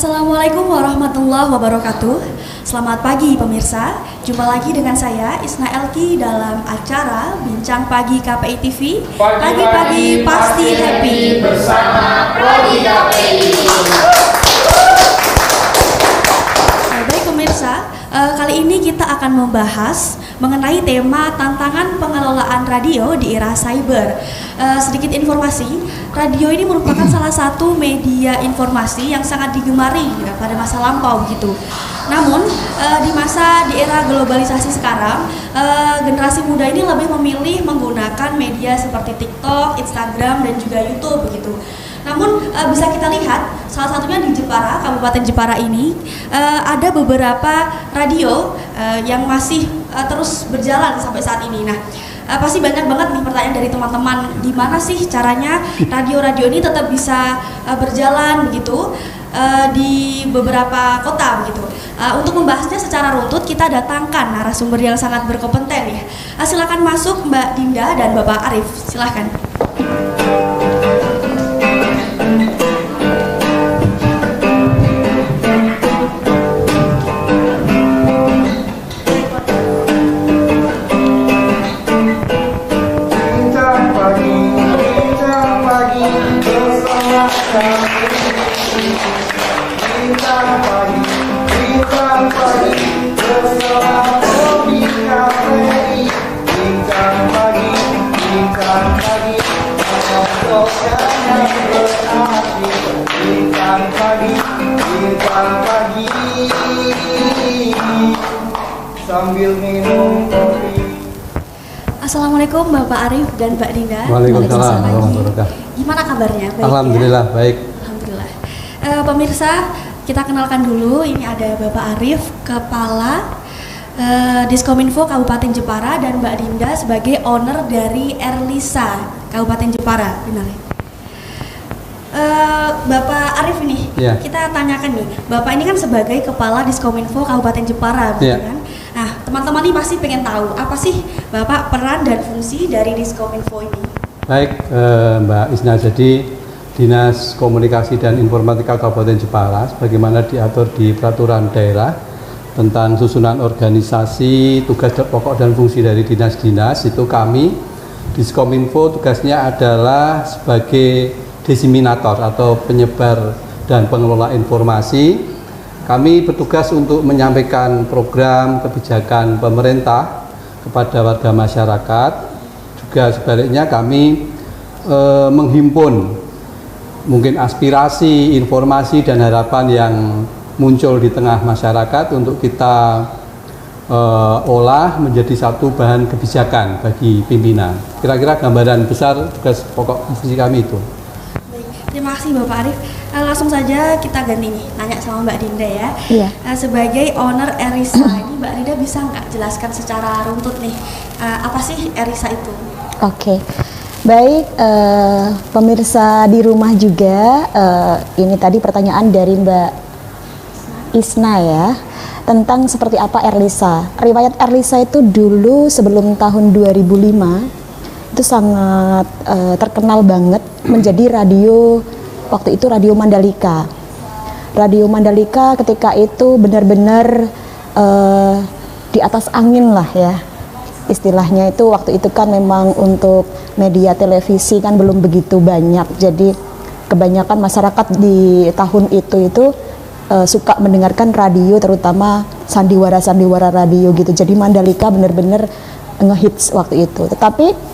Assalamualaikum warahmatullahi wabarakatuh. Selamat pagi pemirsa. Jumpa lagi dengan saya Isna Elki dalam acara Bincang Pagi KPI TV. Pagi-pagi pasti happy bersama Prodi KPI. Baik pemirsa, kali ini kita akan membahas mengenai tema tantangan pengelolaan radio di era cyber. Sedikit informasi, radio ini merupakan salah satu media informasi yang sangat digemari pada masa lampau gitu. Namun di era globalisasi sekarang, generasi muda ini lebih memilih menggunakan media seperti TikTok, Instagram, dan juga YouTube begitu. Namun bisa kita lihat salah satunya di Jepara, Kabupaten Jepara ini ada beberapa radio yang masih terus berjalan sampai saat ini. Nah, pasti banyak banget nih pertanyaan dari teman-teman, gimana sih caranya radio-radio ini tetap bisa berjalan begitu di beberapa kota begitu. Untuk membahasnya secara runtut kita datangkan narasumber yang sangat berkompeten ya. Silakan masuk Mbak Dinda dan Bapak Arif, silakan. Sambil minum kopi. Assalamualaikum Bapak Arif dan Mbak Dinda. Waalaikumsalam warahmatullahi wabarakatuh. Gimana kabarnya? Baik, Alhamdulillah ya? baik. Alhamdulillah. Pemirsa, kita kenalkan dulu. Ini ada Bapak Arif, Kepala Diskominfo Kabupaten Jepara, dan Mbak Dinda sebagai owner dari Erlisa Kabupaten Jepara. Benar ya? Bapak Arif ini, kita tanyakan nih, Bapak ini kan sebagai Kepala Diskominfo Kabupaten Jepara, betul kan? Nah, teman-teman ini pasti pengen tahu apa sih Bapak peran dan fungsi dari Diskominfo ini? Baik, Mbak Isna, jadi Dinas Komunikasi dan Informatika Kabupaten Jepara, sebagaimana diatur di peraturan daerah tentang susunan organisasi, tugas pokok dan fungsi dari dinas-dinas, itu kami Diskominfo tugasnya adalah sebagai diseminator atau penyebar dan pengelola informasi. Kami bertugas untuk menyampaikan program kebijakan pemerintah kepada warga masyarakat. Juga sebaliknya kami menghimpun mungkin aspirasi, informasi dan harapan yang muncul di tengah masyarakat untuk kita olah menjadi satu bahan kebijakan bagi pimpinan. Kira-kira gambaran besar tugas pokok fungsi kami itu. Terima kasih Bapak Arif. Langsung saja kita ganti nih, nanya sama Mbak Dinda ya. Iya. Sebagai owner Erlisa ini, Mbak Dinda bisa nggak jelaskan secara runtut nih, apa sih Erlisa itu? Oke. Baik, pemirsa di rumah juga, ini tadi pertanyaan dari Mbak Isna ya, tentang seperti apa Erlisa. Riwayat Erlisa itu dulu sebelum tahun 2005, itu sangat terkenal banget, menjadi radio, waktu itu Radio Mandalika. Radio Mandalika ketika itu benar-benar di atas angin lah ya, istilahnya itu. Waktu itu kan memang untuk media televisi kan belum begitu banyak, jadi kebanyakan masyarakat di tahun itu suka mendengarkan radio, terutama sandiwara radio gitu. Jadi Mandalika benar-benar ngehits waktu itu. Tetapi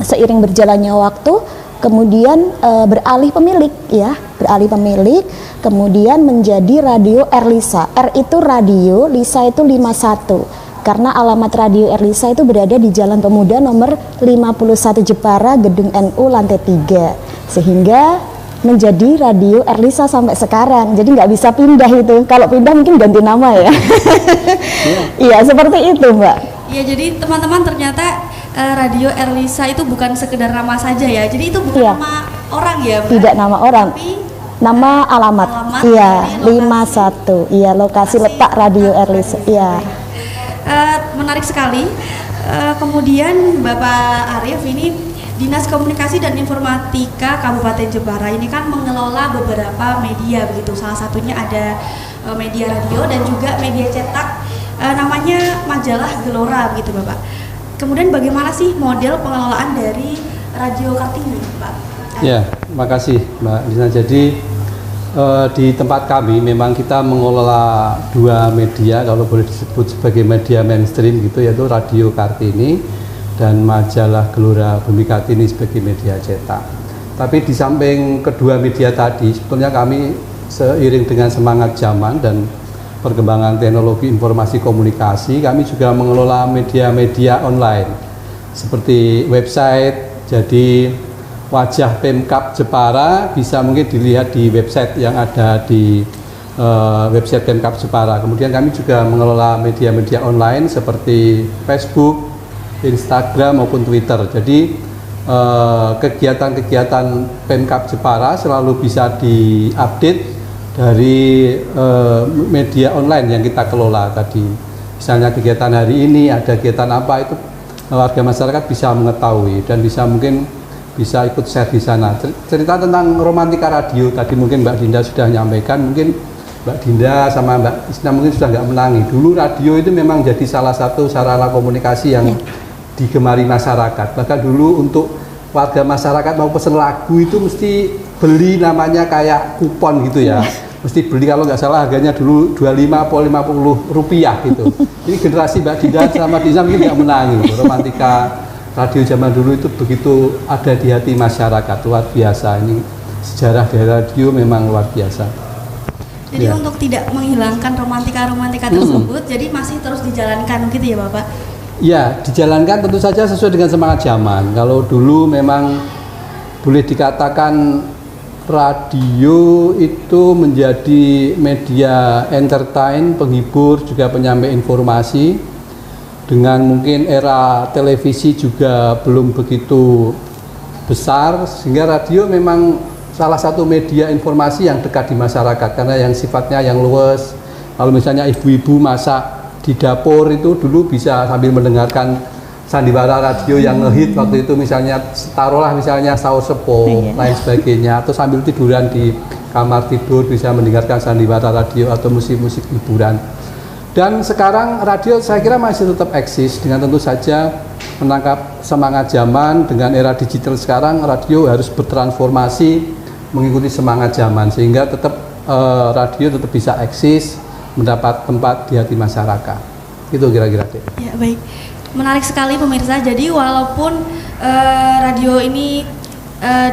seiring berjalannya waktu, kemudian beralih pemilik, kemudian menjadi Radio Erlisa. R itu radio, Lisa itu 51. Karena alamat Radio Erlisa itu berada di Jalan Pemuda nomor 51 Jepara, Gedung NU lantai 3. Sehingga menjadi Radio Erlisa sampai sekarang. Jadi nggak bisa pindah itu. Kalau pindah mungkin ganti nama ya. Iya, seperti itu, Mbak. Iya, jadi teman-teman ternyata Radio Erlisa itu bukan sekedar nama saja ya. Jadi itu bukan nama orang ya, Mbak? Tidak nama orang. Tapi nama alamat. Iya, 51. Iya, lokasi letak Radio Erlisa. Iya. Menarik sekali. Kemudian Bapak Arif ini Dinas Komunikasi dan Informatika Kabupaten Jepara ini kan mengelola beberapa media begitu. Salah satunya ada media radio dan juga media cetak namanya majalah Gelora begitu Bapak. Kemudian bagaimana sih model pengelolaan dari Radio Kartini, Pak? Ya, makasih Mbak Lisa. Jadi di tempat kami memang kita mengelola dua media, kalau boleh disebut sebagai media mainstream gitu, yaitu Radio Kartini dan majalah Gelora Bumi Kartini sebagai media cetak. Tapi di samping kedua media tadi, sebetulnya kami seiring dengan semangat zaman dan perkembangan teknologi informasi komunikasi, kami juga mengelola media-media online seperti website. Jadi wajah Pemkab Jepara bisa mungkin dilihat di website yang ada di website Pemkab Jepara. Kemudian kami juga mengelola media-media online seperti Facebook, Instagram maupun Twitter. Jadi kegiatan-kegiatan Pemkab Jepara selalu bisa diupdate dari media online yang kita kelola tadi. Misalnya kegiatan hari ini ada kegiatan apa, itu warga masyarakat bisa mengetahui dan bisa ikut share di sana. Cerita tentang romantika radio tadi mungkin Mbak Dinda sudah menyampaikan, mungkin Mbak Dinda sama Mbak Isna mungkin sudah nggak menangi. Dulu radio itu memang jadi salah satu sarana komunikasi yang digemari masyarakat. Bahkan dulu untuk warga masyarakat mau pesen lagu itu mesti beli namanya kayak kupon gitu ya. Mesti beli, kalau nggak salah harganya dulu 25 atau 50 rupiah gitu. Ini generasi Mbak Dinda sama Dinda mungkin nggak menangi. Romantika radio zaman dulu itu begitu ada di hati masyarakat, luar biasa. Ini sejarah dari radio memang luar biasa. Jadi untuk tidak menghilangkan romantika-romantika tersebut, jadi masih terus dijalankan gitu ya Bapak? Ya, dijalankan tentu saja sesuai dengan semangat zaman. Kalau dulu memang boleh dikatakan radio itu menjadi media entertain, penghibur, juga penyampai informasi. Dengan mungkin era televisi juga belum begitu besar, sehingga radio memang salah satu media informasi yang dekat di masyarakat karena yang sifatnya yang luas. Kalau misalnya ibu-ibu masak di dapur itu dulu bisa sambil mendengarkan sandiwara radio yang ngehit waktu itu, misalnya taruhlah misalnya saus sepo lain sebagainya, atau sambil tiduran di kamar tidur bisa mendengarkan sandiwara radio atau musik-musik hiburan. Dan sekarang radio saya kira masih tetap eksis dengan tentu saja menangkap semangat zaman. Dengan era digital sekarang radio harus bertransformasi mengikuti semangat zaman sehingga tetap radio tetap bisa eksis, mendapat tempat di hati masyarakat. Itu kira-kira. Ya baik, menarik sekali pemirsa. Jadi walaupun radio ini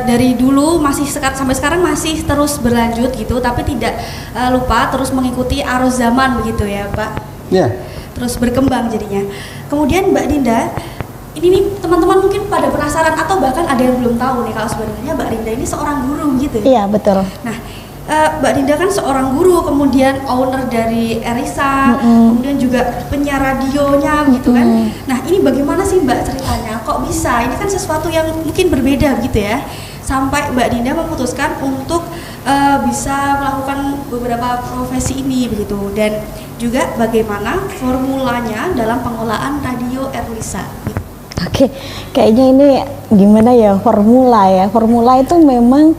dari dulu masih sampai sekarang masih terus berlanjut gitu, tapi tidak lupa terus mengikuti arus zaman begitu ya Pak? Ya. Terus berkembang jadinya. Kemudian Mbak Dinda, ini nih teman-teman mungkin pada penasaran atau bahkan ada yang belum tahu nih kalau sebenarnya Mbak Dinda ini seorang guru gitu ya? Iya betul. Nah, Mbak Dinda kan seorang guru, kemudian owner dari Erisa, kemudian juga penyiar radionya gitu kan. Nah, ini bagaimana sih Mbak ceritanya? Kok bisa? Ini kan sesuatu yang mungkin berbeda gitu ya. Sampai Mbak Dinda memutuskan untuk bisa melakukan beberapa profesi ini begitu. Dan juga bagaimana formulanya dalam pengelolaan radio Erisa. Oke, kayaknya ini gimana ya formula ya. Formula itu memang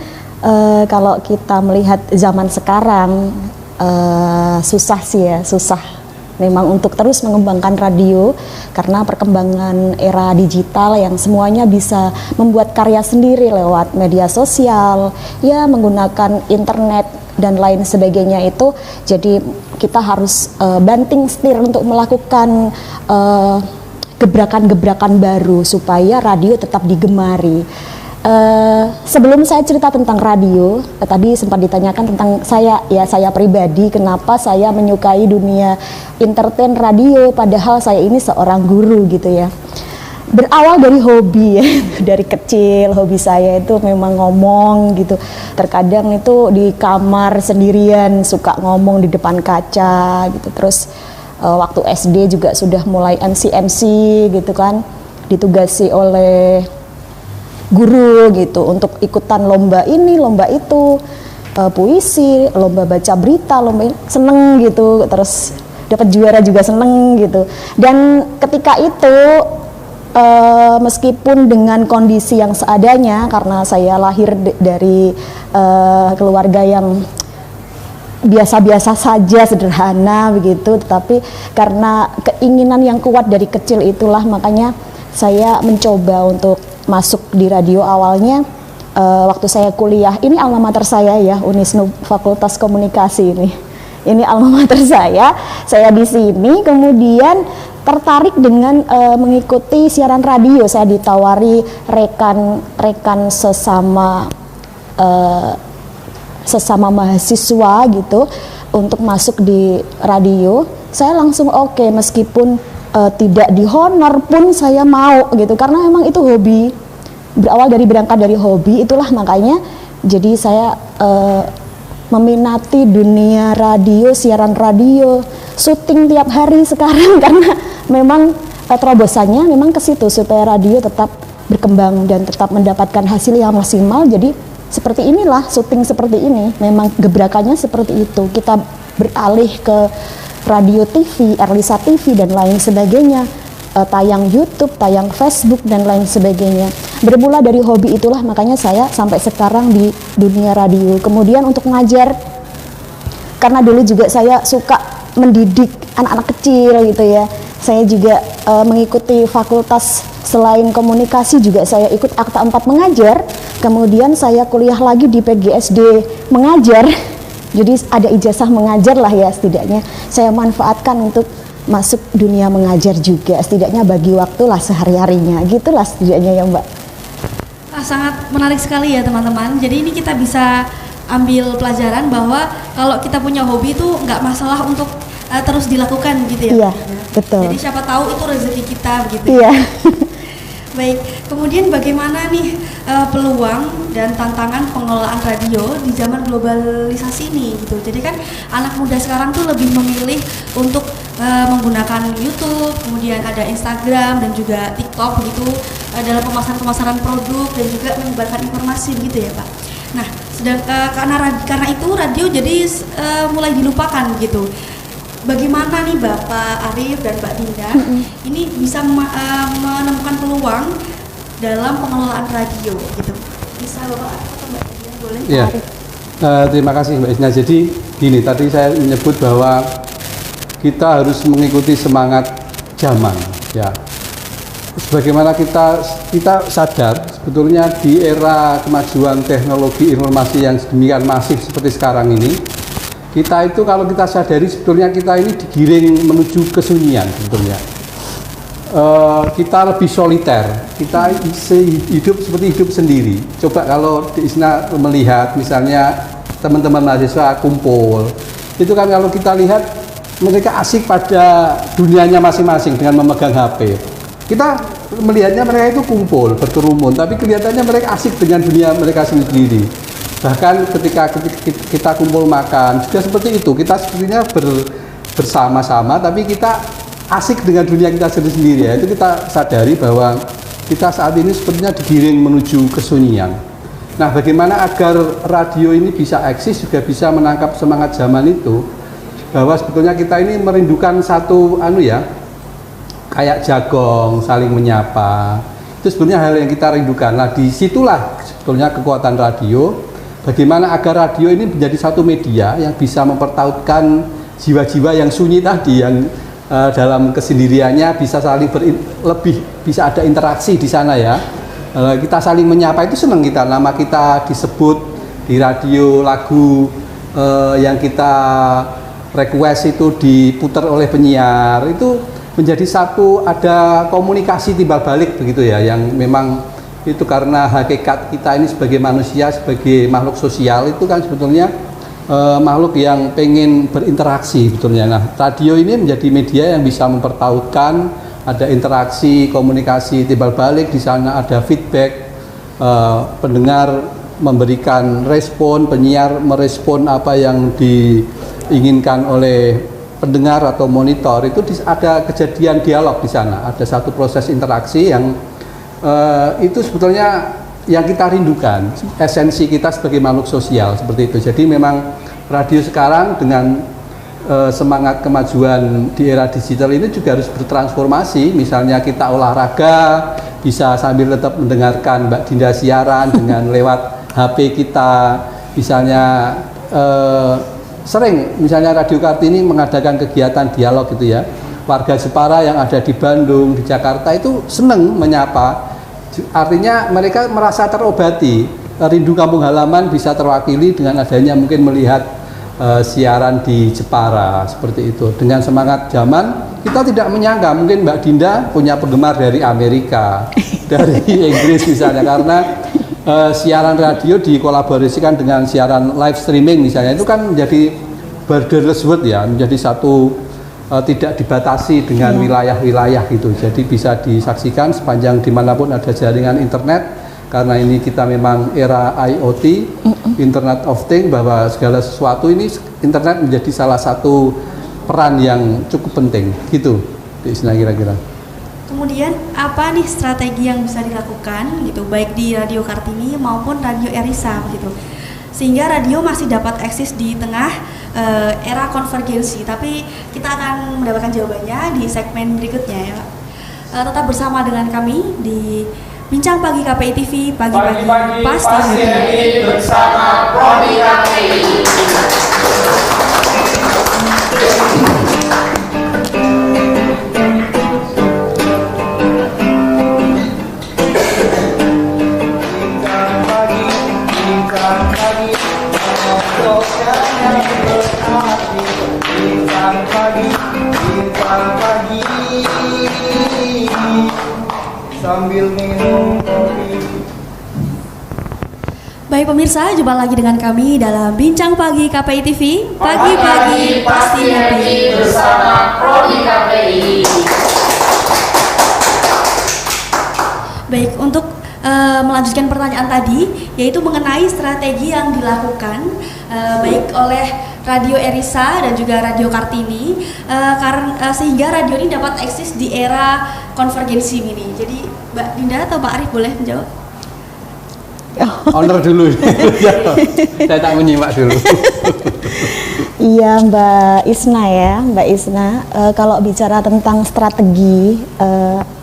kalau kita melihat zaman sekarang susah sih ya, susah memang untuk terus mengembangkan radio karena perkembangan era digital yang semuanya bisa membuat karya sendiri lewat media sosial, ya menggunakan internet dan lain sebagainya itu. Jadi kita harus banting setir untuk melakukan gebrakan-gebrakan baru supaya radio tetap digemari. Sebelum saya cerita tentang radio, tadi sempat ditanyakan tentang saya pribadi, kenapa saya menyukai dunia entertain radio, padahal saya ini seorang guru gitu ya. Berawal dari hobi ya, dari kecil hobi saya itu memang ngomong gitu. Terkadang itu di kamar sendirian suka ngomong di depan kaca gitu. Terus waktu SD juga sudah mulai MC gitu kan, ditugasi oleh guru gitu untuk ikutan lomba ini, lomba itu, puisi, lomba baca berita, lomba ini, seneng gitu, terus dapat juara juga seneng gitu. Dan ketika itu meskipun dengan kondisi yang seadanya, karena saya lahir dari keluarga yang biasa-biasa saja, sederhana begitu, tetapi karena keinginan yang kuat dari kecil itulah makanya saya mencoba untuk masuk di radio. Awalnya waktu saya kuliah, ini alma mater saya ya, Unisnu Fakultas Komunikasi ini alma mater saya di sini, kemudian tertarik dengan mengikuti siaran radio. Saya ditawari rekan sesama mahasiswa gitu untuk masuk di radio. Saya langsung oke, meskipun tidak dihonor pun saya mau gitu, karena memang itu hobi, berangkat dari hobi itulah, makanya jadi saya meminati dunia radio, siaran radio, syuting tiap hari sekarang karena memang terobosannya memang ke situ supaya radio tetap berkembang dan tetap mendapatkan hasil yang maksimal. Jadi seperti inilah, syuting seperti ini, memang gebrakannya seperti itu. Kita beralih ke radio TV, Erlisa TV dan lain sebagainya, tayang YouTube, tayang Facebook dan lain sebagainya. Bermula dari hobi itulah makanya saya sampai sekarang di dunia radio. Kemudian untuk ngajar, karena dulu juga saya suka mendidik anak-anak kecil gitu ya. Saya juga mengikuti fakultas, selain komunikasi juga saya ikut Akta 4 mengajar. Kemudian saya kuliah lagi di PGSD mengajar. Jadi ada ijazah mengajar lah ya, setidaknya saya manfaatkan untuk masuk dunia mengajar juga, setidaknya bagi waktu lah sehari-harinya, gitulah setidaknya ya Mbak. Sangat menarik sekali ya teman-teman. Jadi ini kita bisa ambil pelajaran bahwa kalau kita punya hobi itu nggak masalah untuk terus dilakukan gitu ya. Iya, betul. Jadi siapa tahu itu rezeki kita begitu. Iya. Baik, kemudian bagaimana nih peluang dan tantangan pengelolaan radio di zaman globalisasi ini gitu. Jadi kan anak muda sekarang tuh lebih memilih untuk menggunakan YouTube, kemudian ada Instagram dan juga TikTok gitu dalam pemasaran produk dan juga menyebarkan informasi gitu ya Pak. Nah, karena itu radio jadi mulai dilupakan gitu. Bagaimana nih Bapak Arif dan Mbak Dinda ini bisa menemukan peluang dalam pengelolaan radio gitu? Bisa Bapak atau Mbak Dinda boleh? Ya, terima kasih Mbak Isna. Jadi gini, tadi saya menyebut bahwa kita harus mengikuti semangat zaman ya. Sebagaimana kita sadar sebetulnya di era kemajuan teknologi informasi yang sedemikian masif seperti sekarang ini, kita itu kalau kita sadari sebetulnya kita ini digiring menuju kesunyian sebetulnya. Kita lebih soliter, kita hidup seperti hidup sendiri. Coba kalau di Isna melihat misalnya teman-teman mahasiswa kumpul, itu kan kalau kita lihat mereka asik pada dunianya masing-masing dengan memegang HP. Kita melihatnya mereka itu kumpul, berkerumun, tapi kelihatannya mereka asik dengan dunia mereka sendiri. Bahkan ketika kita kumpul makan juga seperti itu, kita sepertinya bersama-sama tapi kita asik dengan dunia kita sendiri ya. Itu kita sadari bahwa kita saat ini sepertinya digiring menuju kesunyian. Nah, bagaimana agar radio ini bisa eksis juga bisa menangkap semangat zaman itu, bahwa sebetulnya kita ini merindukan satu kayak jagong, saling menyapa. Itu sebenarnya hal yang kita rindukan. Nah, disitulah sebetulnya kekuatan radio. Bagaimana agar radio ini menjadi satu media yang bisa mempertautkan jiwa-jiwa yang sunyi tadi, yang dalam kesendiriannya bisa saling bisa ada interaksi di sana ya. Kita saling menyapa itu senang kita. Nama kita disebut di radio, lagu yang kita request itu diputar oleh penyiar, itu menjadi satu, ada komunikasi timbal balik begitu ya, yang memang itu karena hakikat kita ini sebagai manusia, sebagai makhluk sosial itu kan sebetulnya makhluk yang pengen berinteraksi sebetulnya. Nah, radio ini menjadi media yang bisa mempertautkan, ada interaksi, komunikasi timbal balik, di sana ada feedback, pendengar memberikan respon, penyiar merespon apa yang diinginkan oleh pendengar atau monitor. Itu ada kejadian dialog di sana, ada satu proses interaksi yang itu sebetulnya yang kita rindukan, esensi kita sebagai makhluk sosial seperti itu. Jadi memang radio sekarang dengan semangat kemajuan di era digital ini juga harus bertransformasi. Misalnya kita olahraga bisa sambil tetap mendengarkan Mbak Dinda siaran dengan lewat HP kita. Misalnya sering misalnya Radio Kartini mengadakan kegiatan dialog gitu ya. Warga Jepara yang ada di Bandung, di Jakarta itu seneng menyapa. Artinya mereka merasa terobati. Rindu kampung halaman bisa terwakili dengan adanya mungkin melihat siaran di Jepara seperti itu. Dengan semangat zaman, kita tidak menyangka mungkin Mbak Dinda punya penggemar dari Amerika, dari Inggris misalnya, karena siaran radio dikolaborasikan dengan siaran live streaming misalnya, itu kan menjadi borderless world ya, menjadi satu tidak dibatasi dengan wilayah-wilayah gitu. Jadi bisa disaksikan sepanjang dimanapun ada jaringan internet. Karena ini kita memang era IoT, Internet of Things, bahwa segala sesuatu ini internet menjadi salah satu peran yang cukup penting gitu, kira-kira. Kemudian apa nih strategi yang bisa dilakukan gitu, baik di Radio Kartini maupun Radio Erisa gitu, sehingga radio masih dapat eksis di tengah era konvergensi. Tapi kita akan mendapatkan jawabannya di segmen berikutnya ya. Tetap bersama dengan kami di Bincang Pagi KPI TV, pagi-pagi pasti happy bersama Prodi KPI. Sambil minum kopi. Baik pemirsa, jumpa lagi dengan kami dalam Bincang Pagi KPI TV, pagi-pagi pasti happy bersama Prodi KPI. Baik, untuk melanjutkan pertanyaan tadi, yaitu mengenai strategi yang dilakukan baik oleh Radio Erisa dan juga Radio Kartini, sehingga radio ini dapat eksis di era konvergensi ini. Jadi Mbak Dinda atau Pak Arif boleh menjawab? Owner dulu. Saya tak menyimak dulu. Iya Mbak Isna ya, Mbak Isna. Kalau bicara tentang strategi,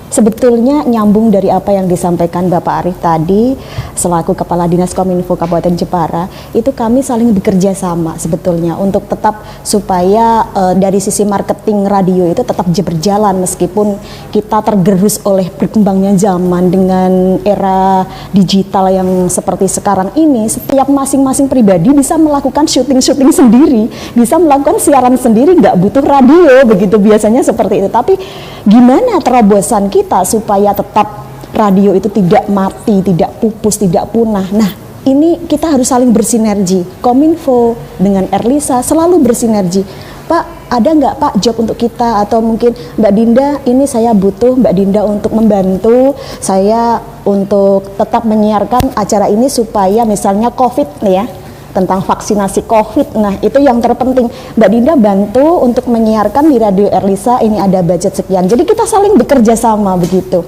sebetulnya nyambung dari apa yang disampaikan Bapak Arif tadi selaku Kepala Dinas Kominfo Kabupaten Jepara. Itu kami saling bekerja sama sebetulnya untuk tetap supaya dari sisi marketing radio itu tetap berjalan meskipun kita tergerus oleh berkembangnya zaman dengan era digital yang seperti sekarang ini. Setiap masing-masing pribadi bisa melakukan syuting-syuting sendiri, bisa melakukan siaran sendiri, nggak butuh radio begitu biasanya seperti itu. Tapi gimana terobosan kita supaya tetap radio itu tidak mati, tidak pupus, tidak punah. Nah, ini kita harus saling bersinergi. Kominfo dengan Erlisa selalu bersinergi. Pak, ada nggak Pak job untuk kita? Atau mungkin Mbak Dinda, ini saya butuh Mbak Dinda untuk membantu saya untuk tetap menyiarkan acara ini supaya misalnya COVID nih ya, tentang vaksinasi COVID. Nah, itu yang terpenting. Mbak Dinda bantu untuk menyiarkan di Radio Erlisa, ini ada budget sekian. Jadi kita saling bekerja sama begitu.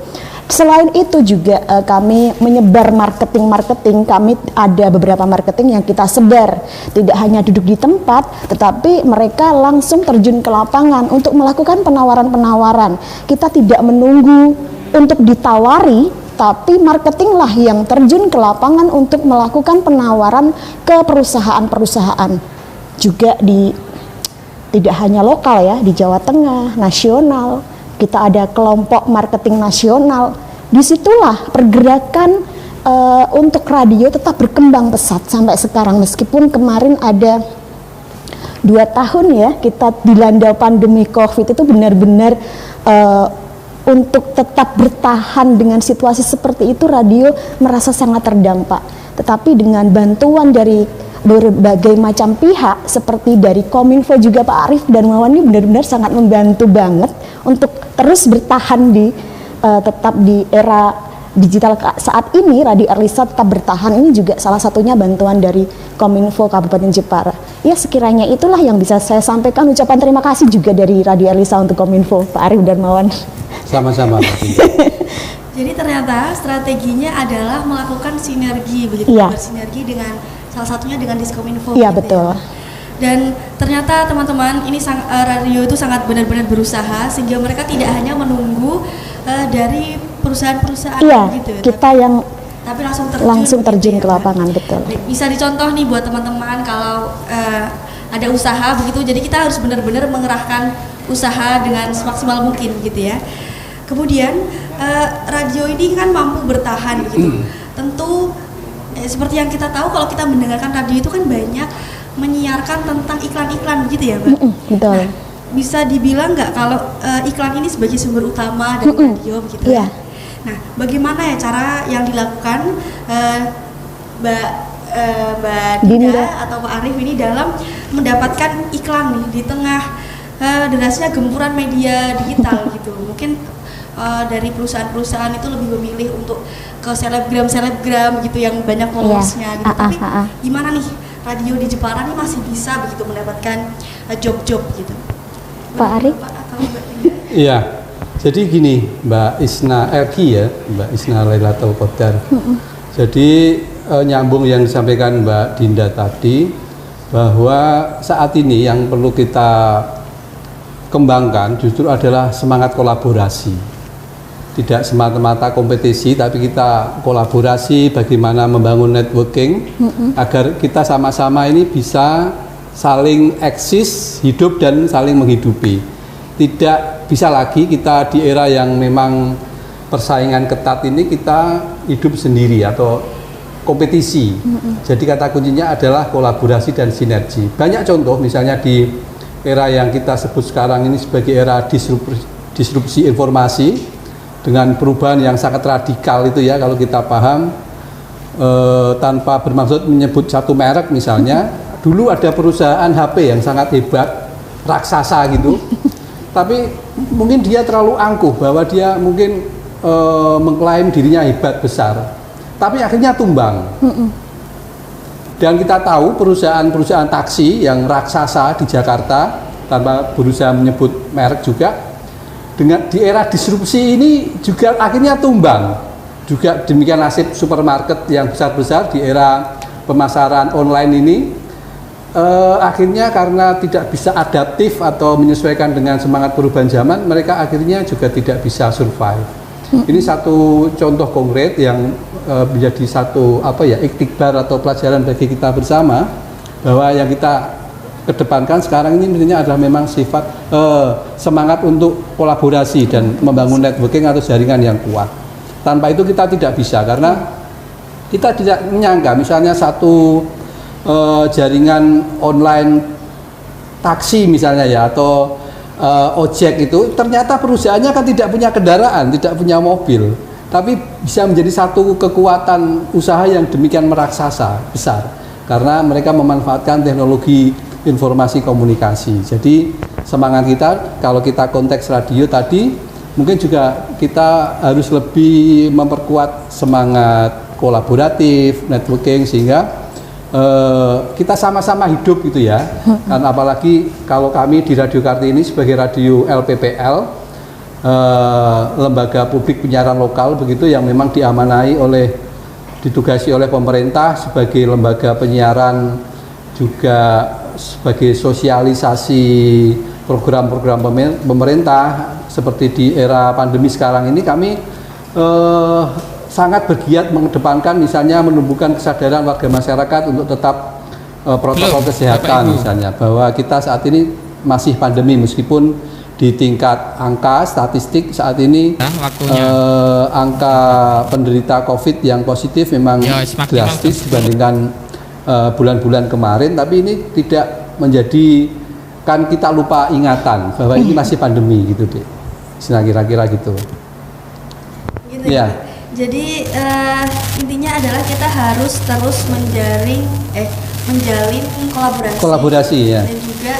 Selain itu juga kami menyebar marketing, kami ada beberapa marketing yang kita sebar. Tidak hanya duduk di tempat, tetapi mereka langsung terjun ke lapangan untuk melakukan penawaran-penawaran. Kita tidak menunggu untuk ditawari, tapi marketinglah yang terjun ke lapangan untuk melakukan penawaran ke perusahaan-perusahaan. Juga tidak hanya lokal ya, di Jawa Tengah, nasional. Kita ada kelompok marketing nasional. Disitulah pergerakan untuk radio tetap berkembang pesat sampai sekarang. Meskipun kemarin ada 2 tahun ya kita dilanda pandemi COVID, itu benar-benar untuk tetap bertahan dengan situasi seperti itu radio merasa sangat terdampak. Tetapi dengan bantuan dari berbagai macam pihak seperti dari Kominfo juga Pak Arif dan Mawan ini benar-benar sangat membantu banget untuk terus bertahan tetap di era digital saat ini. Radio Erlisa tetap bertahan, ini juga salah satunya bantuan dari Kominfo Kabupaten Jepara. Ya sekiranya itulah yang bisa saya sampaikan. Ucapan terima kasih juga dari Radio Erlisa untuk Kominfo Pak Arif dan Mawan. Sama-sama. Jadi ternyata strateginya adalah melakukan sinergi begitu, Iya. bersinergi dengan salah satunya dengan Diskominfo. Iya gitu betul. Ya. Dan ternyata teman-teman ini radio itu sangat benar-benar berusaha sehingga mereka tidak hanya menunggu dari perusahaan-perusahaan Iya, gitu, kita yang tapi langsung terjun gitu ke ya, Pak. lapangan, betul. Bisa dicontoh nih buat teman-teman kalau ada usaha begitu, jadi kita harus benar-benar mengerahkan usaha dengan semaksimal mungkin gitu ya. Kemudian radio ini kan mampu bertahan gitu. Tentu seperti yang kita tahu kalau kita mendengarkan radio itu kan banyak menyiarkan tentang iklan-iklan gitu ya, Mbak. Betul. Nah, bisa dibilang nggak kalau iklan ini sebagai sumber utama dari radio begitu Iya. ya? Nah, bagaimana ya cara yang dilakukan Mbak Dinda Dinda atau Pak Arif ini dalam mendapatkan iklan nih di tengah derasnya gempuran media digital gitu? Mungkin dari perusahaan-perusahaan itu lebih memilih untuk ke selebgram gitu yang banyak followersnya gitu. Tapi gimana nih radio di Jepara nih masih bisa begitu mendapatkan job-job gitu? Pak Arif? Kalau Mbak Dinda? Iya, jadi gini Mbak Isna Elki ya, Mbak Isna Lailatul Qadar. Jadi nyambung yang disampaikan Mbak Dinda tadi, bahwa saat ini yang perlu kita kembangkan justru adalah semangat kolaborasi. Tidak semata-mata kompetisi, tapi kita kolaborasi bagaimana membangun networking agar kita sama-sama ini bisa saling eksis, hidup dan saling menghidupi. Tidak bisa lagi kita di era yang memang persaingan ketat ini kita hidup sendiri atau kompetisi. Jadi kata kuncinya adalah kolaborasi dan sinergi. Banyak contoh misalnya di era yang kita sebut sekarang ini sebagai era disrupsi informasi dengan perubahan yang sangat radikal itu ya, kalau kita paham tanpa bermaksud menyebut satu merek misalnya. Dulu ada perusahaan HP yang sangat hebat, raksasa gitu, tapi mungkin dia terlalu angkuh bahwa dia mungkin mengklaim dirinya hebat besar, tapi akhirnya tumbang. Dan kita tahu perusahaan-perusahaan taksi yang raksasa di Jakarta, tanpa berusaha menyebut merek juga, dengan di era disrupsi ini juga akhirnya tumbang. Juga demikian nasib supermarket yang besar-besar di era pemasaran online ini, akhirnya karena tidak bisa adaptif atau menyesuaikan dengan semangat perubahan zaman, mereka akhirnya juga tidak bisa survive. Ini satu contoh konkret yang menjadi satu iktikbar atau pelajaran bagi kita bersama, bahwa yang kita kedepankan sekarang ini intinya adalah memang sifat semangat untuk kolaborasi dan membangun networking atau jaringan yang kuat. Tanpa itu kita tidak bisa, karena kita tidak menyangka misalnya satu jaringan online taksi misalnya ya, atau ojek itu ternyata perusahaannya kan tidak punya kendaraan, tidak punya mobil, tapi bisa menjadi satu kekuatan usaha yang demikian meraksasa besar karena mereka memanfaatkan teknologi informasi komunikasi. Jadi semangat kita kalau kita konteks radio tadi, mungkin juga kita harus lebih memperkuat semangat kolaboratif, networking, sehingga kita sama-sama hidup gitu ya. Dan apalagi kalau kami di Radio Kartini sebagai radio LPPL, lembaga publik penyiaran lokal begitu, yang memang ditugasi oleh pemerintah sebagai lembaga penyiaran, juga sebagai sosialisasi program-program pemerintah. Seperti di era pandemi sekarang ini kami sangat bergiat mengedepankan misalnya menumbuhkan kesadaran warga masyarakat untuk tetap protokol kesehatan misalnya, bahwa kita saat ini masih pandemi meskipun di tingkat angka statistik saat ini angka penderita COVID yang positif memang drastis dibandingkan bulan-bulan kemarin, tapi ini tidak menjadikan kita lupa ingatan bahwa ini masih pandemi gitu deh. Kira-kira gitu. Gitu ya. Jadi intinya adalah kita harus terus menjalin kolaborasi ya. Dan juga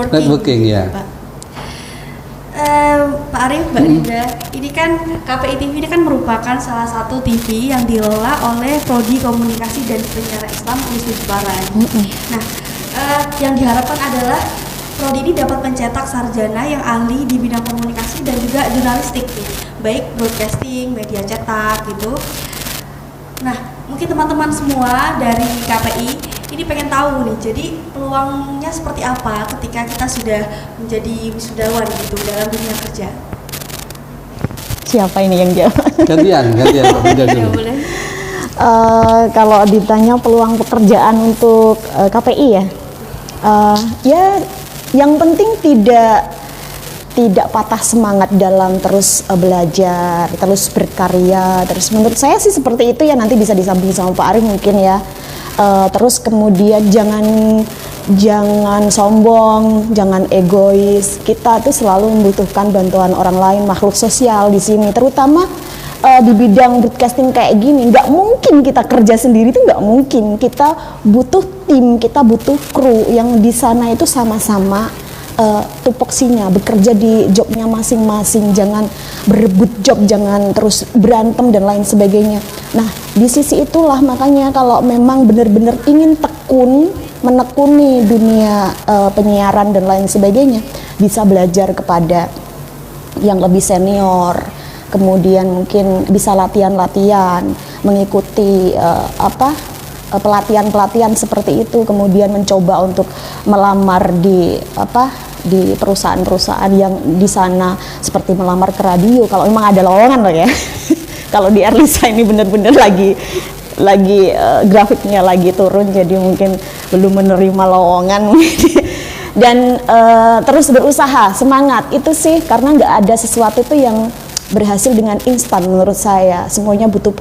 networking ya. Pak. Pak Arif, Mbak Dinda, ini kan KPI TV ini kan merupakan salah satu TV yang dikelola oleh Prodi Komunikasi dan Penyiaran Islam Universitas Jepara. Nah, yang diharapkan adalah Prodi ini dapat mencetak sarjana yang ahli di bidang komunikasi dan juga jurnalistik nih, baik broadcasting, media cetak gitu. Nah, mungkin teman-teman semua dari KPI ini pengen tahu nih, jadi peluangnya seperti apa ketika kita sudah menjadi wisudawan gitu dalam dunia kerja? Siapa ini yang jawab? Gantian Pak Bunda Ya dulu. boleh. Kalau ditanya peluang pekerjaan untuk KPI ya, ya yang penting tidak patah semangat dalam terus belajar, terus berkarya. Terus menurut saya sih seperti itu ya, nanti bisa disambung sama Pak Arif mungkin ya. Terus kemudian jangan sombong, jangan egois. Kita tuh selalu membutuhkan bantuan orang lain, makhluk sosial di sini, terutama di bidang broadcasting kayak gini. Nggak mungkin kita kerja sendiri, itu nggak mungkin. Kita butuh tim, kita butuh kru yang di sana itu sama-sama tupoksinya, bekerja di jobnya masing-masing, jangan berebut job, jangan terus berantem dan lain sebagainya. Nah, di sisi itulah makanya kalau memang benar-benar ingin menekuni dunia penyiaran dan lain sebagainya, bisa belajar kepada yang lebih senior, kemudian mungkin bisa latihan-latihan, mengikuti pelatihan-pelatihan seperti itu, kemudian mencoba untuk melamar di perusahaan-perusahaan yang di sana, seperti melamar ke radio kalau memang ada lowongan loh ya. Kalau di Erlisa ini benar-benar lagi grafiknya lagi turun, jadi mungkin belum menerima lowongan. Dan terus berusaha, semangat itu sih, karena nggak ada sesuatu itu yang berhasil dengan instan menurut saya. Semuanya butuh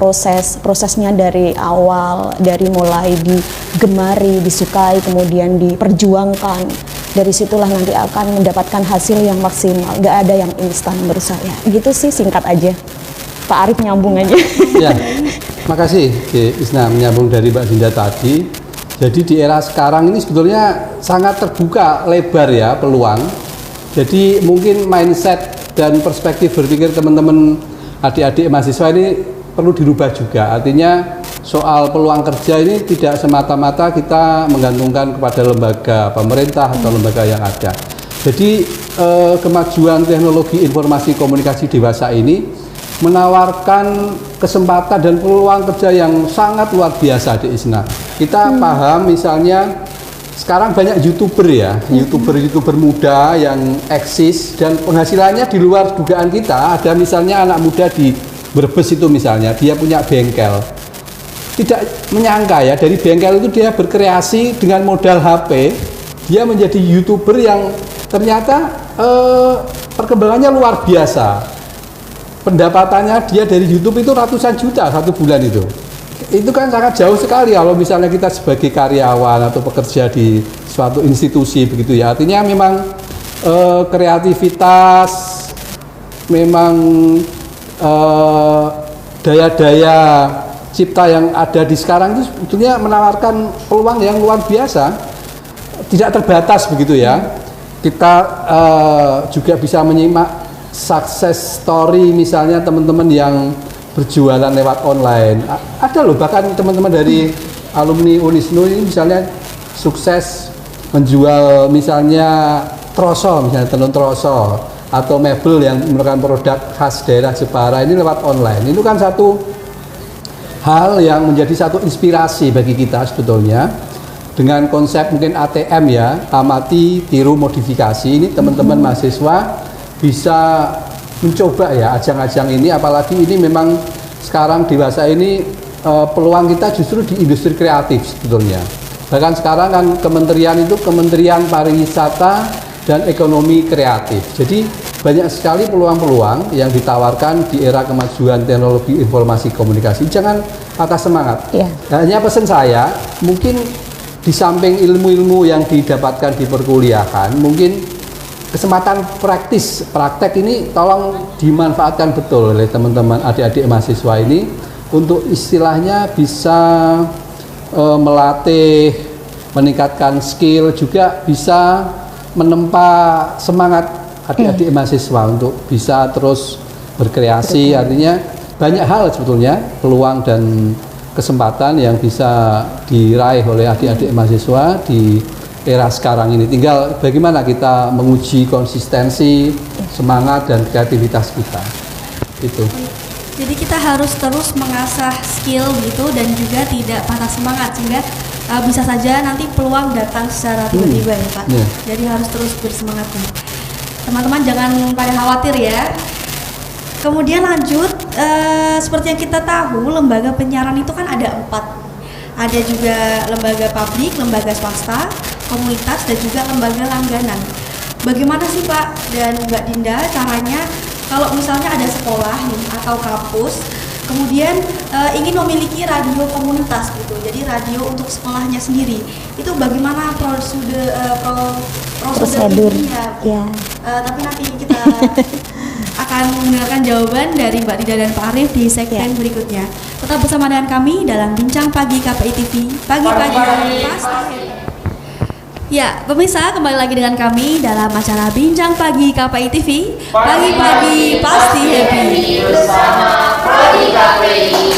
prosesnya dari awal, dari mulai digemari, disukai, kemudian diperjuangkan. Dari situlah nanti akan mendapatkan hasil yang maksimal. Nggak ada yang instan menurut saya. Gitu sih, singkat aja. Pak Arif nyambung aja. Ya, makasih Isna menyambung dari Mbak Dinda tadi. Jadi di era sekarang ini sebetulnya sangat terbuka lebar ya peluang. Jadi mungkin mindset dan perspektif berpikir teman-teman adik-adik mahasiswa ini perlu dirubah juga. Artinya soal peluang kerja ini tidak semata-mata kita menggantungkan kepada lembaga pemerintah atau lembaga yang ada. Jadi kemajuan teknologi informasi komunikasi dewasa ini menawarkan kesempatan dan peluang kerja yang sangat luar biasa di Isna. Kita paham misalnya sekarang banyak YouTuber ya, YouTuber muda yang eksis dan penghasilannya di luar dugaan kita. Ada misalnya anak muda di Brebes itu misalnya, dia punya bengkel. Tidak menyangka ya, dari bengkel itu dia berkreasi dengan modal HP, dia menjadi YouTuber yang ternyata perkembangannya luar biasa. Pendapatannya dia dari YouTube itu ratusan juta satu bulan itu. Itu kan sangat jauh sekali kalau misalnya kita sebagai karyawan atau pekerja di suatu institusi begitu ya. Artinya memang kreativitas, memang daya-daya cipta yang ada di sekarang itu sebetulnya menawarkan peluang yang luar biasa, tidak terbatas begitu ya. Kita juga bisa menyimak success story misalnya teman-teman yang berjualan lewat online. Ada loh bahkan teman-teman dari alumni Unisnu ini misalnya sukses menjual misalnya troso, misalnya tenun troso atau mebel yang merupakan produk khas daerah Jepara ini lewat online. Itu kan satu hal yang menjadi satu inspirasi bagi kita sebetulnya. Dengan konsep mungkin ATM ya, amati, tiru, modifikasi, ini teman-teman mahasiswa bisa mencoba ya ajang-ajang ini, apalagi ini memang sekarang dewasa ini peluang kita justru di industri kreatif sebetulnya. Bahkan sekarang kan kementerian itu Kementerian Pariwisata dan Ekonomi Kreatif. Jadi banyak sekali peluang-peluang yang ditawarkan di era kemajuan teknologi informasi komunikasi. Jangan patah semangat. Yeah. Hanya pesan saya, mungkin di samping ilmu-ilmu yang didapatkan di perkuliahan, mungkin kesempatan praktek ini tolong dimanfaatkan betul oleh teman-teman adik-adik mahasiswa ini untuk istilahnya bisa melatih, meningkatkan skill, juga bisa menempa semangat adik-adik mahasiswa untuk bisa terus berkreasi. Artinya banyak hal sebetulnya peluang dan kesempatan yang bisa diraih oleh adik-adik mahasiswa di era sekarang ini. Tinggal bagaimana kita menguji konsistensi, semangat dan kreativitas kita. Itu. Jadi kita harus terus mengasah skill gitu dan juga tidak patah semangat, sehingga bisa saja nanti peluang datang secara tiba-tiba ya Pak. Yeah. Jadi harus terus bersemangat nih. Teman-teman jangan pada khawatir ya. Kemudian lanjut, seperti yang kita tahu lembaga penyiaran itu kan ada 4. Ada juga lembaga publik, lembaga swasta, komunitas, dan juga lembaga langganan. Bagaimana sih Pak dan Mbak Dinda caranya kalau misalnya ada sekolah nih atau kampus, kemudian ingin memiliki radio komunitas gitu, jadi radio untuk sekolahnya sendiri, itu bagaimana prosedurnya? Ya. Tapi nanti kita akan mendengarkan jawaban dari Mbak Dinda dan Pak Arif di segmen berikutnya. Tetap bersama dengan kami dalam Bincang Pagi KPI TV. Pagi-pagi pasti happy. Ya, pemirsa, kembali lagi dengan kami dalam acara Bincang Pagi KPI TV. Pagi-pagi pasti happy. Bersama Prodi KPI.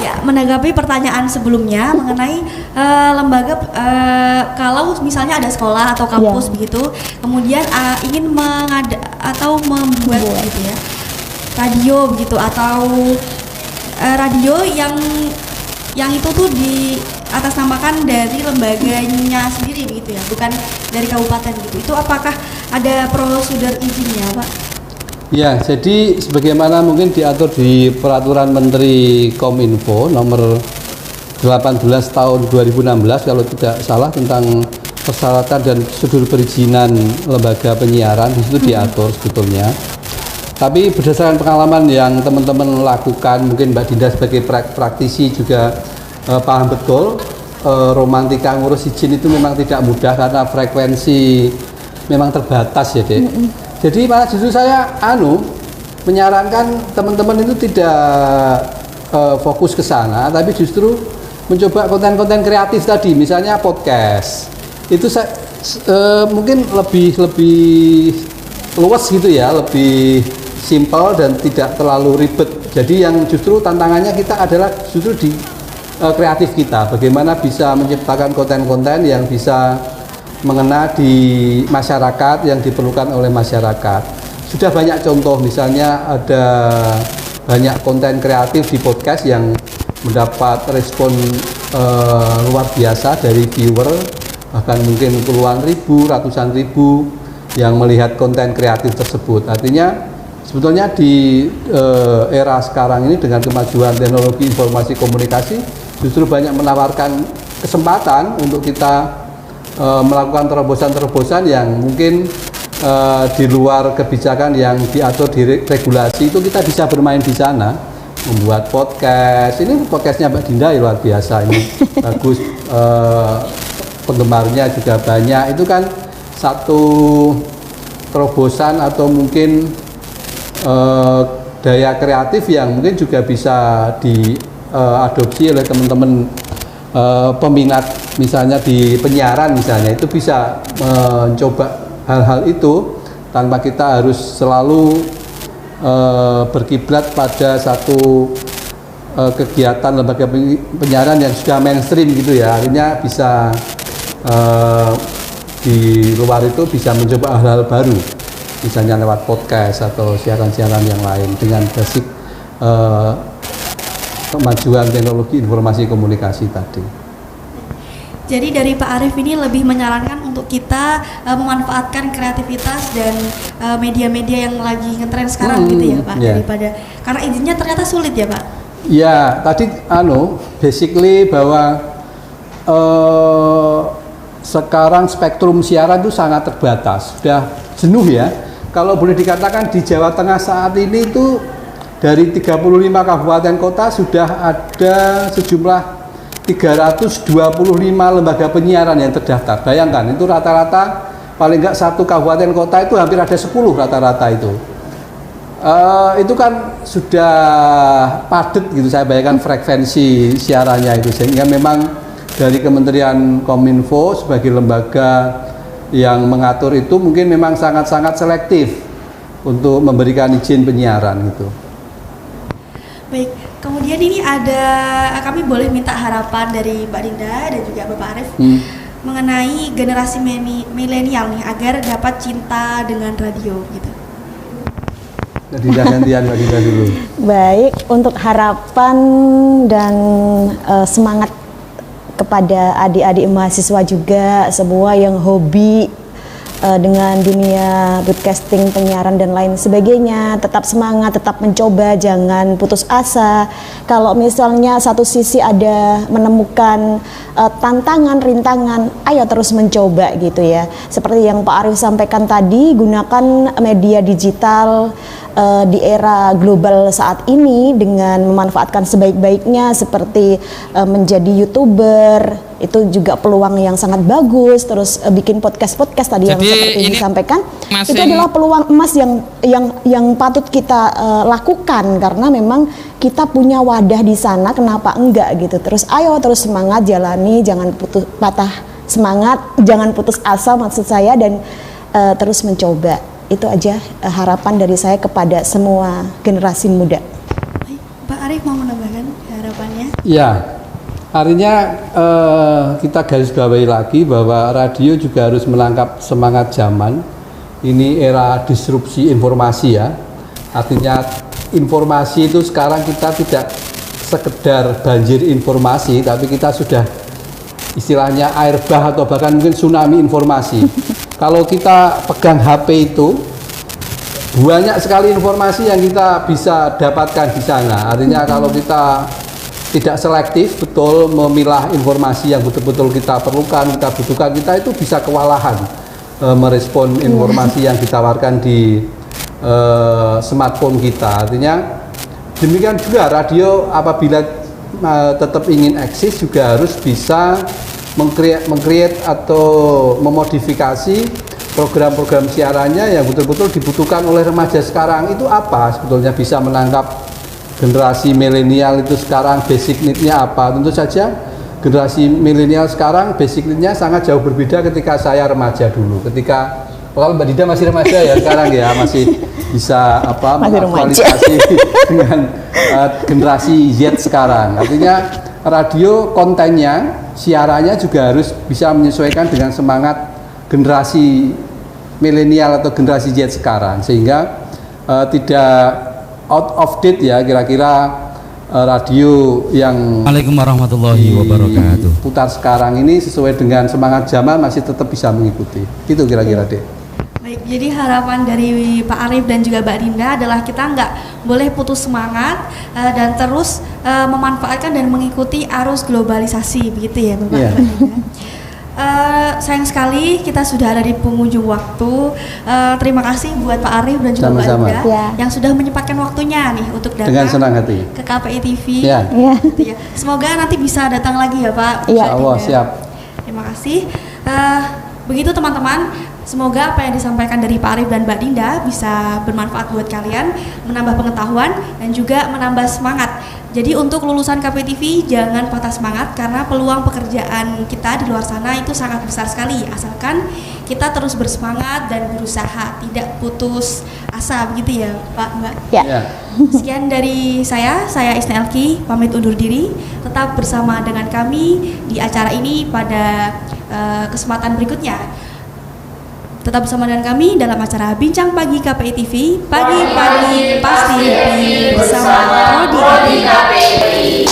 Ya, menanggapi pertanyaan sebelumnya mengenai lembaga, kalau misalnya ada sekolah atau kampus begitu, kemudian ingin membuat gitu ya, radio begitu, atau radio yang itu tuh di atasnamakan dari lembaganya sendiri begitu ya, bukan dari kabupaten gitu. Itu apakah ada prosedur izinnya, Pak? Ya, jadi sebagaimana mungkin diatur di Peraturan Menteri Kominfo nomor 18 tahun 2016 kalau tidak salah, tentang persyaratan dan prosedur perizinan lembaga penyiaran, di situ diatur sebetulnya. Tapi berdasarkan pengalaman yang teman-teman lakukan, mungkin Mbak Dinda sebagai praktisi juga paham betul, romantika ngurus izin itu memang tidak mudah karena frekuensi memang terbatas ya, Dek. Jadi malah justru saya menyarankan teman-teman itu tidak fokus ke sana, tapi justru mencoba konten-konten kreatif tadi, misalnya podcast. Itu mungkin lebih luas gitu ya, lebih simpel dan tidak terlalu ribet. Jadi yang justru tantangannya kita adalah justru di kreatif kita, bagaimana bisa menciptakan konten-konten yang bisa mengena di masyarakat, yang diperlukan oleh masyarakat. Sudah banyak contoh, misalnya ada banyak konten kreatif di podcast yang mendapat respon luar biasa dari viewer, bahkan mungkin puluhan ribu, ratusan ribu yang melihat konten kreatif tersebut. Artinya sebetulnya di era sekarang ini dengan kemajuan teknologi informasi komunikasi justru banyak menawarkan kesempatan untuk kita melakukan terobosan-terobosan yang mungkin di luar kebijakan yang diatur di regulasi, itu kita bisa bermain di sana, membuat podcast. Ini podcastnya Mbak Dinda luar biasa, ini bagus, penggemarnya juga banyak. Itu kan satu terobosan atau mungkin daya kreatif yang mungkin juga bisa diadopsi oleh teman-teman peminat, misalnya di penyiaran misalnya, itu bisa mencoba hal-hal itu tanpa kita harus selalu berkiblat pada satu kegiatan lembaga penyiaran yang sudah mainstream gitu ya. Akhirnya bisa di luar itu bisa mencoba hal-hal baru, misalnya lewat podcast atau siaran-siaran yang lain dengan basic kemajuan teknologi informasi komunikasi tadi. Jadi dari Pak Arif ini lebih menyarankan untuk kita memanfaatkan kreativitas dan media-media yang lagi ngetren sekarang gitu ya Pak, daripada karena izinnya ternyata sulit ya Pak. Ya, tadi basically bahwa sekarang spektrum siaran itu sangat terbatas, sudah jenuh ya. Kalau boleh dikatakan di Jawa Tengah saat ini itu dari 35 kabupaten kota sudah ada sejumlah 325 lembaga penyiaran yang terdaftar. Bayangkan, itu rata-rata paling enggak satu kabupaten kota itu hampir ada 10 rata-rata itu. Itu kan sudah padat gitu, saya bayangkan frekuensi siarannya itu, sehingga memang dari Kementerian Kominfo sebagai lembaga yang mengatur itu mungkin memang sangat-sangat selektif untuk memberikan izin penyiaran gitu. Baik, kemudian ini kami boleh minta harapan dari Mbak Dinda dan juga Bapak Arif mengenai generasi milenial nih agar dapat cinta dengan radio gitu. Dinda gantian Mbak Dinda dulu. Baik, untuk harapan dan semangat kepada adik-adik mahasiswa juga, semua yang hobi dengan dunia broadcasting, penyiaran dan lain sebagainya, tetap semangat, tetap mencoba, jangan putus asa. Kalau misalnya satu sisi ada menemukan tantangan, rintangan, ayo terus mencoba gitu ya. Seperti yang Pak Arief sampaikan tadi, gunakan media digital di era global saat ini dengan memanfaatkan sebaik-baiknya, seperti menjadi YouTuber, itu juga peluang yang sangat bagus. Terus bikin podcast tadi. Jadi yang seperti disampaikan, itu adalah peluang emas yang patut kita lakukan, karena memang kita punya wadah di sana, kenapa enggak gitu. Terus ayo terus semangat, jalani, jangan patah semangat, jangan putus asa maksud saya, dan terus mencoba. Itu aja harapan dari saya kepada semua generasi muda. Pak Arief mau menambahkan harapannya? Ya, artinya kita garis bawahi lagi bahwa radio juga harus menangkap semangat zaman. Ini era disrupsi informasi ya. Artinya informasi itu sekarang kita tidak sekedar banjir informasi, tapi kita sudah istilahnya air bah atau bahkan mungkin tsunami informasi. Kalau kita pegang HP itu, banyak sekali informasi yang kita bisa dapatkan di sana. Artinya kalau kita tidak selektif, betul memilah informasi yang betul-betul kita perlukan, kita butuhkan, kita itu bisa kewalahan merespon informasi yang ditawarkan di smartphone kita. Artinya demikian juga radio apabila tetap ingin eksis juga harus bisa meng-create atau memodifikasi program-program siarannya yang betul-betul dibutuhkan oleh remaja sekarang. Itu apa sebetulnya, bisa menangkap generasi milenial itu sekarang basic need-nya apa. Tentu saja generasi milenial sekarang basic need-nya sangat jauh berbeda ketika saya remaja dulu. Ketika kalau Mbak Dinda masih remaja ya sekarang ya, masih bisa mengaktualisasi dengan generasi Z sekarang. Artinya radio kontennya, siarannya juga harus bisa menyesuaikan dengan semangat generasi milenial atau generasi Z sekarang, sehingga tidak out of date ya kira-kira radio yang Waalaikumsalam warahmatullahi wabarakatuh putar sekarang ini sesuai dengan semangat zaman masih tetap bisa mengikuti. Itu kira-kira deh. Baik, jadi harapan dari Pak Arief dan juga Mbak Dinda adalah kita nggak boleh putus semangat dan terus memanfaatkan dan mengikuti arus globalisasi, begitu ya Bapak. Yeah. Mbak Dinda. Sayang sekali kita sudah ada di penghujung waktu. Terima kasih buat Pak Arief dan juga Mbak Dinda yang sudah menyempatkan waktunya nih untuk datang dengan senang hati ke KPI TV. Ya. Gitu ya. Semoga nanti bisa datang lagi ya Pak. Ya. Allah siap. Terima kasih. Begitu teman-teman. Semoga apa yang disampaikan dari Pak Arief dan Mbak Dinda bisa bermanfaat buat kalian, menambah pengetahuan dan juga menambah semangat. Jadi untuk lulusan KPI TV jangan patah semangat, karena peluang pekerjaan kita di luar sana itu sangat besar sekali, asalkan kita terus bersemangat dan berusaha, tidak putus asa, begitu ya Pak, Mbak. Ya. Sekian dari saya Isna Elki, pamit undur diri. Tetap bersama dengan kami di acara ini pada kesempatan berikutnya. Tetap bersama dengan kami dalam acara Bincang Pagi KPI TV. Pagi-pagi pasti bersama Prodi KPI.